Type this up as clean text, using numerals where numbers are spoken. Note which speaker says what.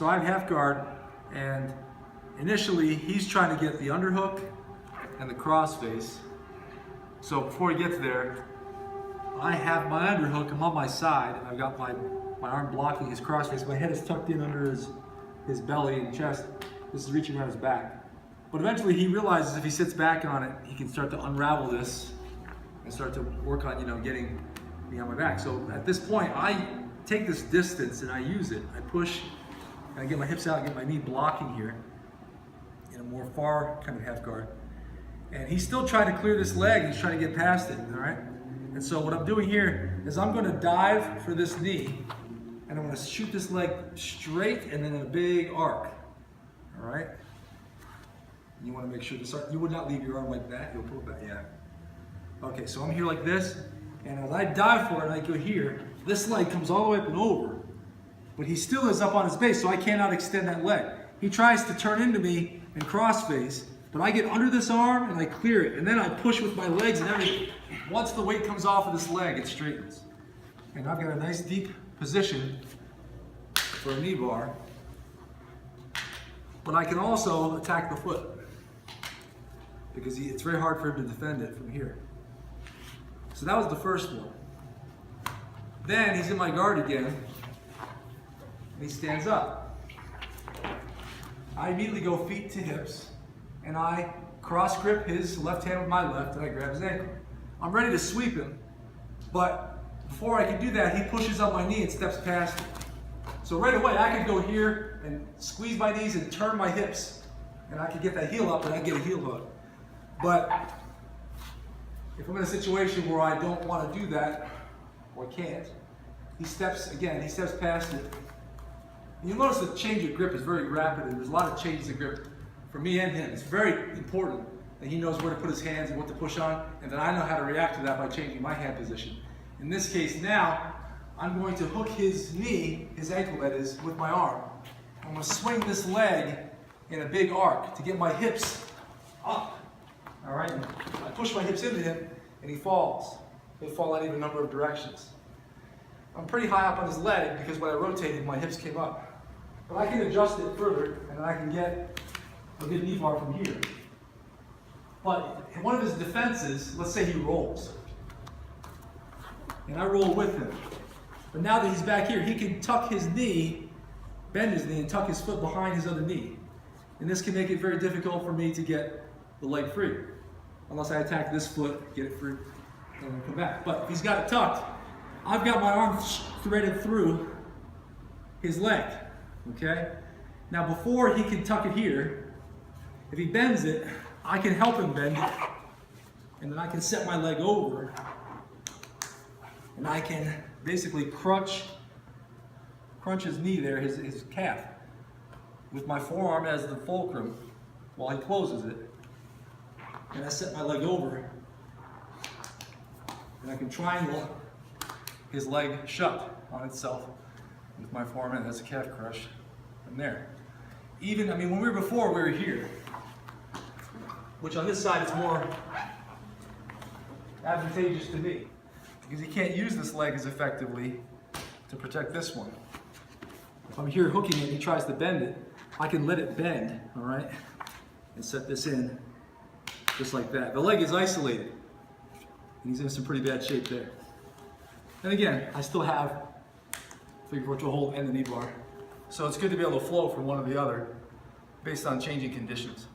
Speaker 1: So I have half guard, and initially he's trying to get the underhook and the cross face. So before he gets there, I have my underhook, I'm on my side, and I've got my arm blocking his cross face. My head is tucked in under his belly and chest. This is reaching around his back. But eventually he realizes if he sits back on it, he can start to unravel this and start to work on, getting behind my back. So at this point, I take this distance and I use it. I push and I get my hips out, get my knee blocking here in a more far kind of half guard. And he's still trying to clear this leg, he's trying to get past it, all right? And so what I'm doing here is I'm gonna dive for this knee, and I'm gonna shoot this leg straight and then in a big arc, all right? You wanna make sure this arc, you would not leave your arm like that, you'll pull it back, yeah. Okay, so I'm here like this, and as I dive for it and I go here, this leg comes all the way up and over, but he still is up on his base, so I cannot extend that leg. He tries to turn into me and cross face, but I get under this arm and I clear it, and then I push with my legs and everything. Once the weight comes off of this leg, it straightens. And I've got a nice deep position for a knee bar, but I can also attack the foot because it's very hard for him to defend it from here. So that was the first one. Then he's in my guard again, and he stands up. I immediately go feet to hips, and I cross grip his left hand with my left, and I grab his ankle. I'm ready to sweep him, but before I can do that, he pushes up my knee and steps past it. So right away, I could go here and squeeze my knees and turn my hips, and I could get that heel up and I get a heel hook. But if I'm in a situation where I don't want to do that, or can't, he steps past it. And you'll notice the change of grip is very rapid, and there's a lot of changes of grip for me and him. It's very important that he knows where to put his hands and what to push on, and that I know how to react to that by changing my hand position. In this case now, I'm going to hook his knee, his ankle that is, with my arm. I'm going to swing this leg in a big arc to get my hips up. All right, and I push my hips into him, and he falls. He'll fall in even number of directions. I'm pretty high up on his leg because when I rotated, my hips came up. But I can adjust it further, and then I can get a good knee bar from here. But one of his defenses, let's say he rolls, and I roll with him. But now that he's back here, he can tuck his knee, bend his knee, and tuck his foot behind his other knee. And this can make it very difficult for me to get the leg free, unless I attack this foot, get it free, and then come back. But if he's got it tucked, I've got my arm threaded through his leg, okay? Now before he can tuck it here, if he bends it, I can help him bend it, and then I can set my leg over, and I can basically crunch his knee there, his calf, with my forearm as the fulcrum while he closes it. And I set my leg over, and I can triangle his leg shut on itself with my forearm, and that's a calf crush from there. Even, I mean, when we were before, we were here, which on this side is more advantageous to me because he can't use this leg as effectively to protect this one. If I'm here hooking it and he tries to bend it, I can let it bend, all right, and set this in just like that. The leg is isolated, and he's in some pretty bad shape there. And again, I still have figure virtual hold and the knee bar. So it's good to be able to flow from one or the other based on changing conditions.